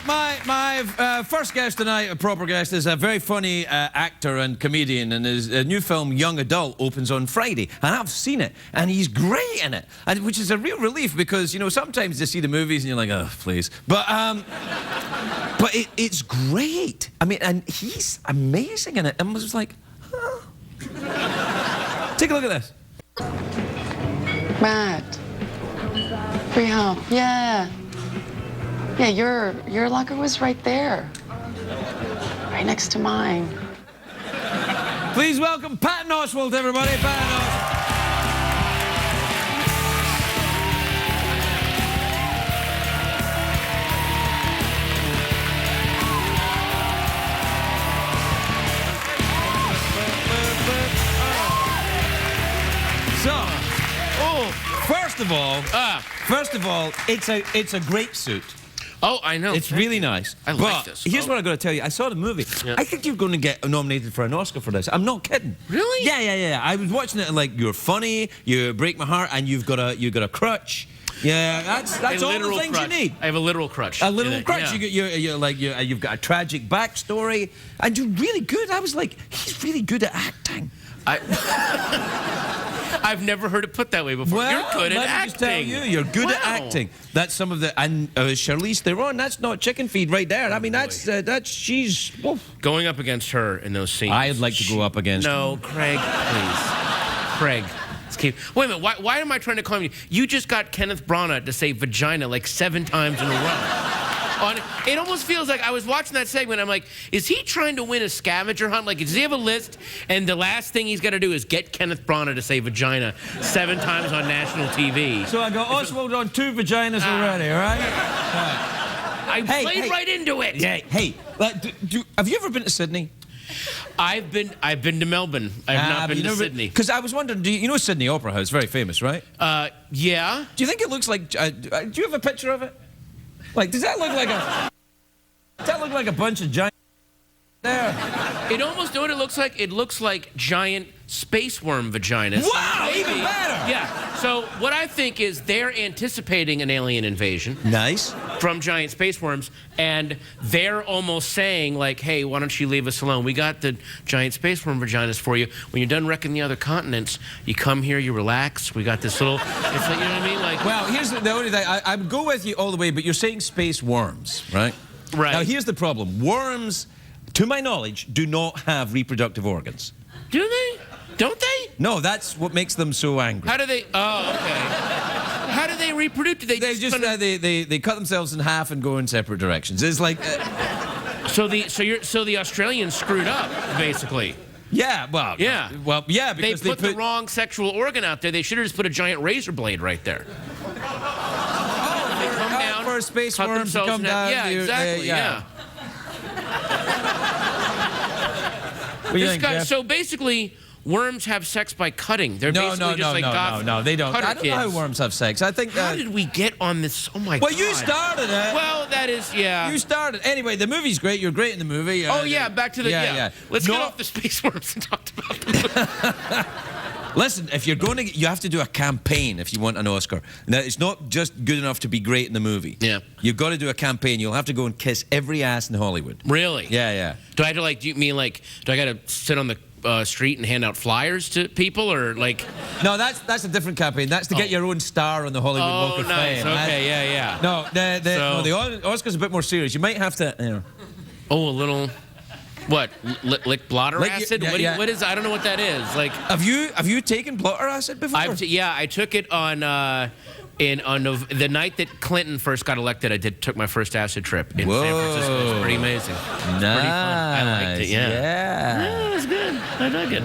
my first guest tonight, a proper guest, is a very funny actor and comedian, and his new film, Young Adult, opens on Friday. And I've seen it, and he's great in it, and, which is a real relief because, you know, sometimes you see the movies and you're like, oh, please. But it's great. I mean, and he's amazing in it. And I was like, huh. Take a look at this. Matt. Free help. Yeah. Yeah, your locker was right there. Right next to mine. Please welcome Patton Oswalt, everybody. Patton Oswalt. First of all, it's a great suit. Oh, I know. It's really nice. I like this. Here's what I got to tell you. I saw the movie. Yeah. I think you're going to get nominated for an Oscar for this. I'm not kidding. Really? Yeah. I was watching it and like, you're funny, you break my heart, and you've got a crutch. Yeah, that's all the things crutch. You need. I have a literal crutch. A literal crutch. Yeah. You've got a tragic backstory, and you're really good. I was like, he's really good at acting. I've never heard it put that way before. Well, you're good at acting. Just tell you're good at acting. That's some of the and Charlize Theron. That's not chicken feed right there. I mean, that's she's going up against her in those scenes. I'd like to go up against. No, Craig, please, Craig. Let's keep. Wait a minute. Why am I trying to call you? You just got Kenneth Branagh to say vagina like 7 times in a row. It almost feels like I was watching that segment. I'm like, is he trying to win a scavenger hunt? Like, does he have a list? And the last thing he's got to do is get Kenneth Branagh to say vagina 7 times on national TV. So I got Oswald on 2 vaginas already, all right? I played right into it. Yeah. Hey, have you ever been to Sydney? I've been to Melbourne. I have not been to Sydney. Because I was wondering, you know Sydney Opera House? Very famous, right? Yeah. Do you think it looks like? Do you have a picture of it? Like, does that look like a? Does that look like a bunch of giant? There. It almost, know what it looks like? It looks like giant space worm vaginas. Wow, even better. Yeah. So what I think is they're anticipating an alien invasion. Nice. From giant space worms, and they're almost saying like, hey, why don't you leave us alone? We got the giant space worm vaginas for you. When you're done wrecking the other continents, you come here, you relax. We got this little, it's like, you know what I mean? Like, well, here's the only thing. I would go with you all the way, but you're saying space worms, right? Right. Now, here's the problem. Worms, to my knowledge, do not have reproductive organs. Do they? Don't they? No, that's what makes them so angry. How do they? Oh, okay. How do they reproduce? Do they just they cut themselves in half and go in separate directions. It's like. So the Australians screwed up, basically. Yeah. Well. Yeah. Well. Yeah. Because they put the wrong sexual organ out there. They should have just put a giant razor blade right there. Oh, they come down for a space worm to come down. Yeah, exactly. Yeah. So basically, worms have sex by cutting. They're basically just like goth. No, they don't. I don't know how worms have sex. I think. How did we get on this? Oh my God. Well, you started it. Well, that is, yeah. You started. Anyway, the movie's great. You're great in the movie. Oh yeah, back to the yeah. Let's get off the space worms and talk about the Listen, if you're going to, you have to do a campaign if you want an Oscar. Now, it's not just good enough to be great in the movie. Yeah. You've got to do a campaign. You'll have to go and kiss every ass in Hollywood. Really? Yeah. Do I have to like? Do you mean like? Do I got to sit on the street and hand out flyers to people, or like? No, that's a different campaign. That's to get your own star on the Hollywood Walk of Fame. Okay, yeah. No, the Oscar's a bit more serious. You might have to. You know. Oh, a little. What? Lick blotter acid? Yeah. What is? I don't know what that is. Like. Have you taken blotter acid before? Yeah, I took it on the night that Clinton first got elected. I took my first acid trip in San Francisco. It was pretty amazing. Nice. Pretty fun. I liked it. Yeah, it was good. I dug it.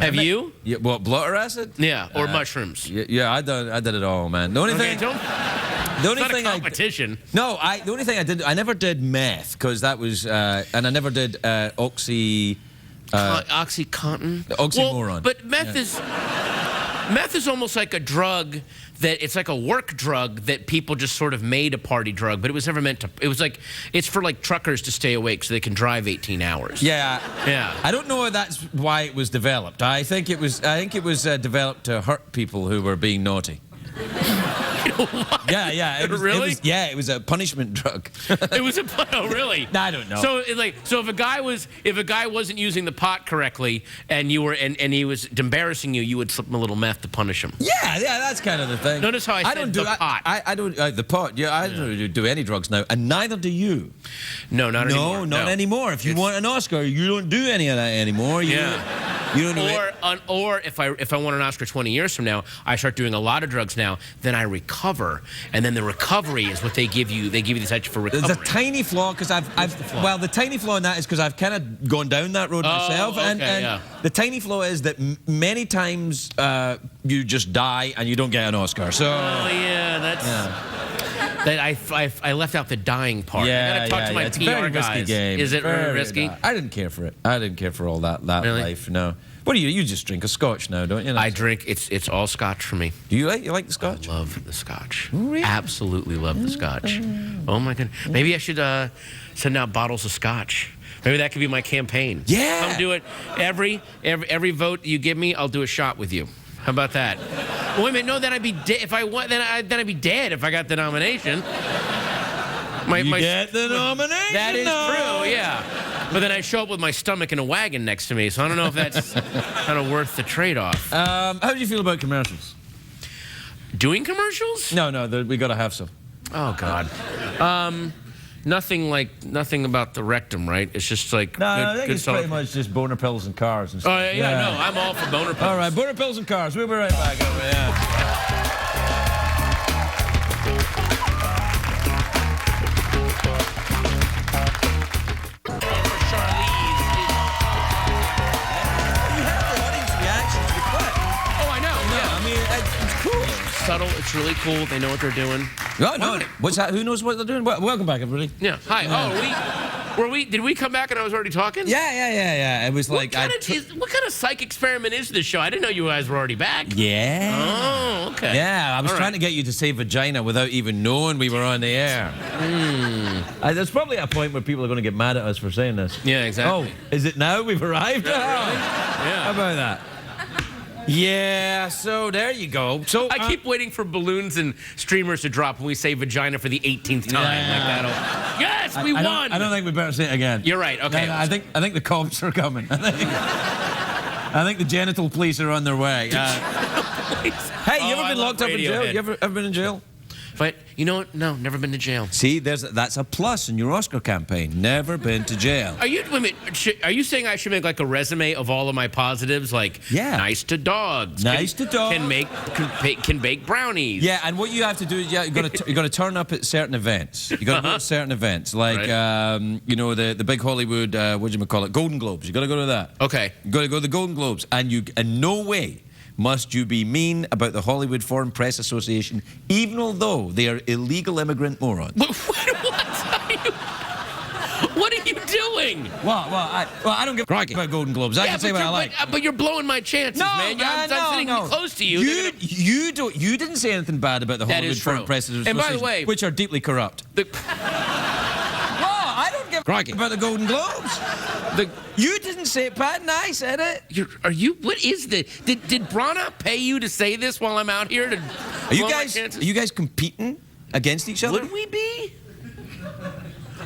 Have you? Yeah, what, blotter acid? Yeah, or mushrooms. Yeah, I did it all, man. The only thing. The only thing competition. The only thing I never did meth because that was, and I never did OxyContin. Oxymoron. Well, but meth is almost like a drug that it's like a work drug that people just sort of made a party drug, but it was never meant to. It was like it's for like truckers to stay awake so they can drive 18 hours. Yeah. Yeah. I don't know if that's why it was developed. I think it was developed to hurt people who were being naughty. Yeah, yeah. It was, Really? It was a punishment drug. It was oh, really? I don't know. So, so if a guy wasn't using the pot correctly, and you were, and he was embarrassing you, you would slip him a little meth to punish him. Yeah, that's kind of the thing. Notice how I said the pot. I don't the pot. Yeah, I don't do any drugs now, and neither do you. No, not anymore. No, not anymore. If you want an Oscar, you don't do any of that anymore. You don't do it. Or if I want an Oscar 20 years from now, I start doing a lot of drugs now. Then I recover, and then the recovery is what they give you. They give you this extra for recovery. There's a tiny flaw because well, the tiny flaw in that is because I've kind of gone down that road myself, and the tiny flaw is that many times you just die and you don't get an Oscar. So. Oh yeah, that's. Yeah. I left out the dying part. Yeah, I gotta talk to my it's PR a very guys. risky game. Is it very risky? I didn't care for it. I didn't care for all that Really? life. No. What do you? You just drink a scotch now, don't you? I drink. It's all scotch for me. Do you like the scotch? I love the scotch. Really? Absolutely love the scotch. Oh my goodness. Maybe I should send out bottles of scotch. Maybe that could be my campaign. Yeah. Come do it. Every vote you give me, I'll do a shot with you. How about that? Well, wait a minute. No, then I'd be dead. If I won, then I'd be dead if I got the nomination. You get the nomination. That is true. Yeah. But then I show up with my stomach in a wagon next to me, so I don't know if that's kind of worth the trade-off. How do you feel about commercials? Doing commercials? No, we got to have some. Oh God. Nothing about the rectum, right? It's just like No, I think it's pretty much just boner pills and cars and stuff. Oh yeah, no, I'm all for boner pills. All right, boner pills and cars. We'll be right back. Subtle. It's really cool. They know what they're doing. No. What's that? Who knows what they're doing? Welcome back, everybody. Yeah. Hi. Oh, did we come back and I was already talking? Yeah. It was like what kind of psych experiment is this show? I didn't know you guys were already back. Yeah. Oh, okay. Yeah, I was trying to get you to say vagina without even knowing we were on the air. There's probably a point where people are going to get mad at us for saying this. Yeah, exactly. Oh, is it now? We've arrived? Yeah, really? Yeah. How about that? Yeah, so there you go. So I keep waiting for balloons and streamers to drop when we say vagina for the 18th time. Like that'll. Yes, we won. I don't think we better say it again. You're right. Okay. No, I think the cops are coming. I think the genital police are on their way. Hey, you ever been locked up in jail? You ever been in jail? But you know what? No, never been to jail. See, that's a plus in your Oscar campaign. Never been to jail. Are you saying I should make like a resume of all of my positives? Like, nice to dogs. Nice to dogs. Can bake brownies. Yeah, and what you have to do is you got to turn up at certain events. You got to go to certain events, like you know the big Hollywood what do you call it, Golden Globes. You got to go to that. Okay. You got to go to the Golden Globes, and you in no way must you be mean about the Hollywood Foreign Press Association, even although they are illegal immigrant morons. What are you doing? Well, I don't give a crap about Golden Globes. I can say what I like. But you're blowing my chances, man. I'm sitting close to you. You didn't say anything bad about the Hollywood Foreign Press Association, and by the way, which are deeply corrupt. I don't give a crap about the Golden Globes. You didn't say it, Patton. I said it. What is this? Did Brana pay you to say this while I'm out here? Are you guys competing against each other? Would we be?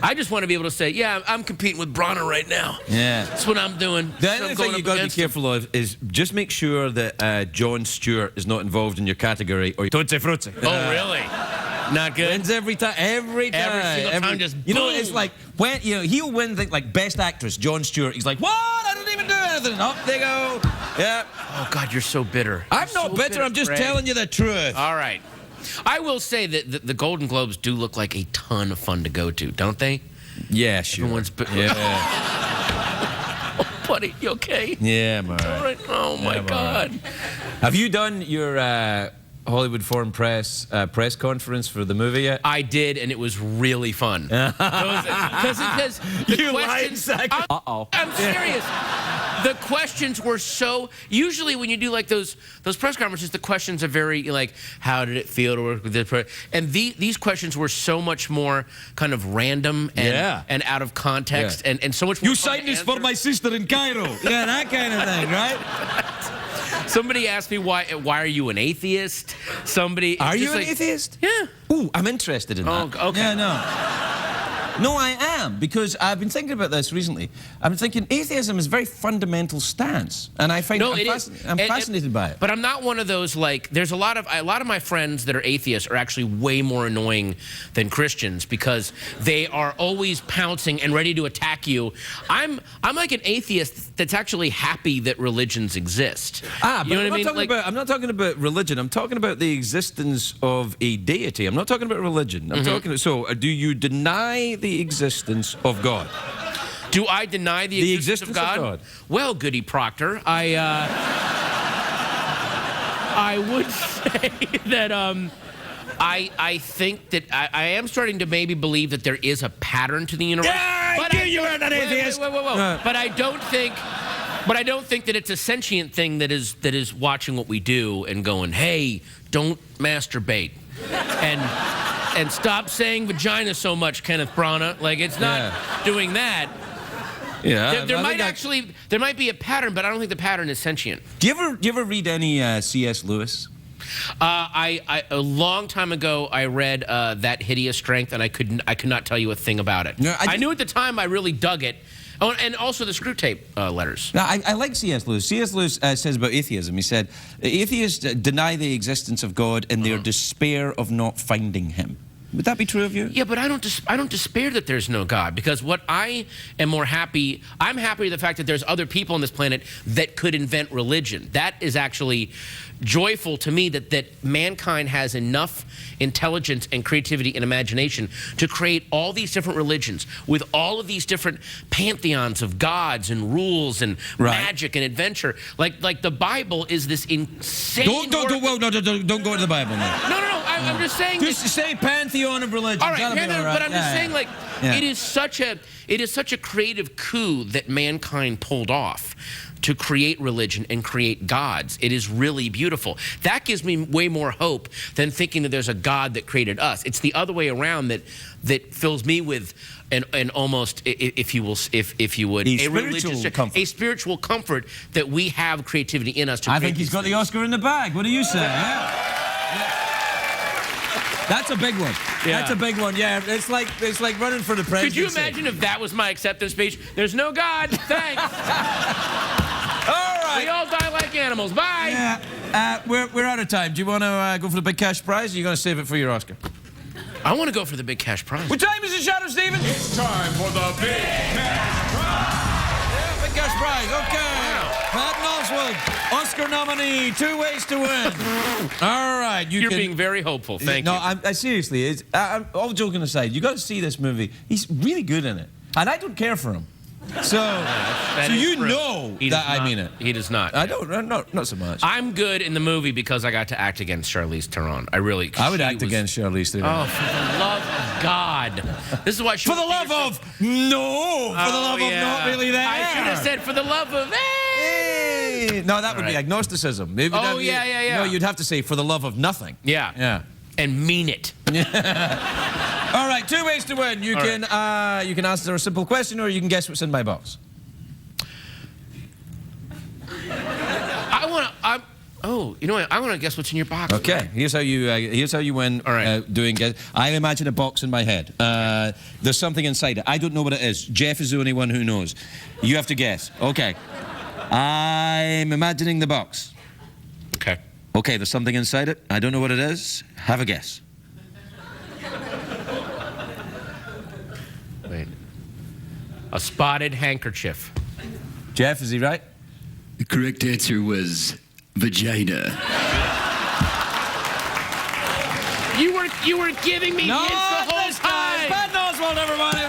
I just want to be able to say, yeah, I'm competing with Brana right now. Yeah. That's what I'm doing. The only thing you've got to be careful of is just make sure that Jon Stewart is not involved in your category or Tutti Frutti. Oh, really? Not good. Wins every time. Every single time, just you know, it's like when he'll win things like Best Actress, Jon Stewart. He's like, what? I didn't even do anything. Up they go. Yeah. Oh God, you're so bitter. I'm not bitter. I'm just telling you the truth. All right. I will say that the Golden Globes do look like a ton of fun to go to, don't they? Yeah, sure. Yeah. Oh, buddy, you okay? Yeah, I'm all right. All right. Oh my God. Right. Have you done your Hollywood Foreign Press press conference for the movie yet? I did, and it was really fun. Because the questions. I'm serious. The questions were so. Usually, when you do like those press conferences, the questions are very like, "How did it feel to work with this?" And these questions were so much more kind of random and out of context and so much more. You signed this for my sister in Cairo. Yeah, that kind of thing, right? Somebody asked me why are you an atheist? Somebody Are just you an like, atheist? Yeah. Ooh, I'm interested in that. Oh, okay. Yeah, no. No, I am, because I've been thinking about this recently. I've been thinking atheism is a very fundamental stance, and I find I'm fascinated by it. But I'm not one of those, like, there's a lot of my friends that are atheists are actually way more annoying than Christians because they are always pouncing and ready to attack you. I'm like an atheist that's actually happy that religions exist. But you know what I mean? I'm not talking about religion. I'm talking about the existence of a deity. I'm not talking about religion. I'm talking. So, do you deny the existence of God? Do I deny the existence of God? Well, Goody Proctor, I would say that I think that I am starting to maybe believe that there is a pattern to the universe. Yeah, but you are an atheist. Wait. But I don't think that it's a sentient thing that is watching what we do and going, hey, don't masturbate. And stop saying vagina so much, Kenneth Branagh. Like, it's not doing that. Yeah. There might be a pattern, but I don't think the pattern is sentient. Do you ever read any C.S. Lewis? A long time ago, I read That Hideous Strength, and I could not tell you a thing about it. No, I knew at the time I really dug it. Oh, and also the Screw Tape letters. Now, I like C.S. Lewis. C.S. Lewis says about atheism, he said, atheists deny the existence of God in their despair of not finding him. Would that be true of you? Yeah, but I don't despair that there's no God, because what I'm happy with the fact that there's other people on this planet that could invent religion. That is actually joyful to me, that mankind has enough intelligence and creativity and imagination to create all these different religions with all of these different pantheons of gods and rules and magic and adventure. Like the Bible is this insane. Don't go to the Bible, man. No. I'm just saying. Just say pantheon of religion. All right, but I'm just saying, like, it is such a creative coup that mankind pulled off to create religion and create gods. It is really beautiful. That gives me way more hope than thinking that there's a God that created us. It's the other way around that fills me with an almost, if you would, a spiritual comfort that we have creativity in us. I think he's got the Oscar in the bag. What do you say? Yeah. That's a big one. Yeah. That's a big one. Yeah, it's like running for the presidency. Could you imagine if that was my acceptance speech? There's no God. Thanks. All right. We all die like animals. Bye. Yeah. We're out of time. Do you want to go for the big cash prize, or are you going to save it for your Oscar? I want to go for the big cash prize. What time is it, Shadow Stephen? It's time for the big cash prize. Yeah, big cash prize. Okay. Patton Oswalt, Oscar nominee, 2 ways to win. All right, You're being very hopeful. Thank you. No, I seriously. All joking aside, you got to see this movie. He's really good in it, and I don't care for him. So, you know that I mean it. He does not. I don't. Not so much. I'm good in the movie because I got to act against Charlize Theron. I would act against Charlize Theron. Oh, for the love of God! This is why she. For the love of for the love of not really there. I should have said for the love of. No, that would be agnosticism. Maybe yeah. No, you'd have to say for the love of nothing. Yeah. And mean it. All right, 2 ways to win. You can answer a simple question, or you can guess what's in my box. You know what? I want to guess what's in your box. Okay, here's how you win. All right. Doing guess. I imagine a box in my head. There's something inside it. I don't know what it is. Jeff is the only one who knows. You have to guess. Okay. I'm imagining the box. Okay. Okay, there's something inside it. I don't know what it is. Have a guess. Wait. A spotted handkerchief. Jeff, is he right? The correct answer was vagina. You were giving me hints the whole time. Patton Oswalt, everybody.